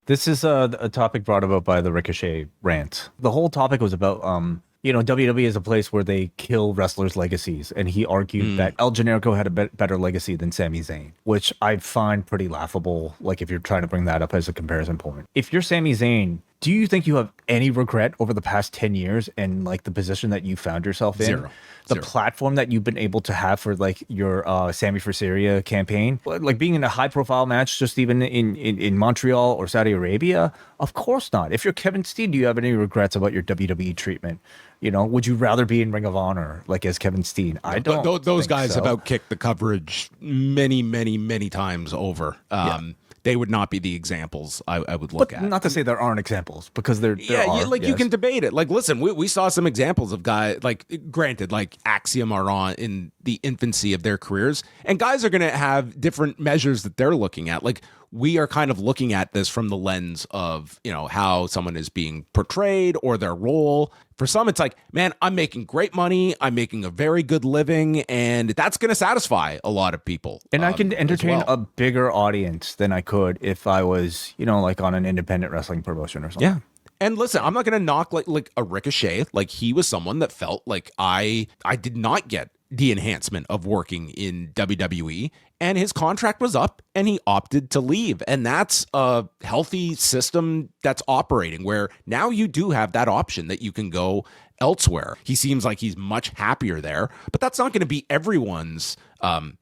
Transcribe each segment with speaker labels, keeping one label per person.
Speaker 1: This is a topic brought about by the Ricochet rant. The whole topic was about WWE is a place where they kill wrestlers' legacies, and he argued that El Generico had a better legacy than Sami Zayn, which I find pretty laughable. Like if you're trying to bring that up as a comparison point, if you're Sami Zayn, do you think you have any regret over the past 10 years and like the position that you found yourself in?
Speaker 2: Zero.
Speaker 1: The platform that you've been able to have for like your Sammy for Syria campaign, like being in a high profile match, just even in Montreal or Saudi Arabia? Of course not. If you're Kevin Steen, do you have any regrets about your WWE treatment? You know, would you rather be in Ring of Honor like as Kevin Steen? I don't.
Speaker 2: Those guys
Speaker 1: so.
Speaker 2: have outkicked the coverage many, many, many times over. They would not be the examples I would look at.
Speaker 1: Not to say there aren't examples, because there are.
Speaker 2: You can debate it. Like, listen, we saw some examples of guys, like, granted, like Axiom are on in the infancy of their careers, and guys are going to have different measures that they're looking at. Like, we are kind of looking at this from the lens of, you know, how someone is being portrayed or their role. For some, it's like, man, I'm making great money. I'm making a very good living, and that's going to satisfy a lot of people.
Speaker 1: And I can entertain a bigger audience than I could if I was, you know, like on an independent wrestling promotion or something.
Speaker 2: Yeah. And listen, I'm not going to knock like a Ricochet. Like, he was someone that felt like I did not get the enhancement of working in WWE, and his contract was up and he opted to leave. And that's a healthy system that's operating where now you do have that option that you can go elsewhere. He seems like he's much happier there, but that's not going to be everyone's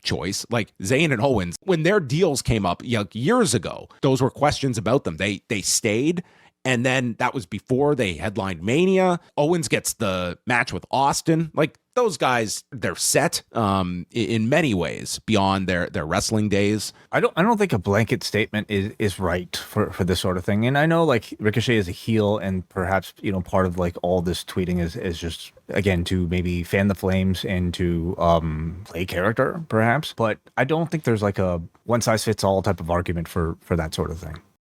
Speaker 2: choice. Like Zayn and Owens, when their deals came up years ago, those were questions about them. They stayed. And then that was before they headlined Mania. Owens gets the match with Austin. Like, those guys, they're set in many ways beyond their wrestling days.
Speaker 1: I don't think a blanket statement is right for this sort of thing. And I know like Ricochet is a heel, and perhaps, you know, part of like all this tweeting is just, again, to maybe fan the flames and to play character perhaps. But I don't think there's like a one size fits all type of argument for that sort of thing.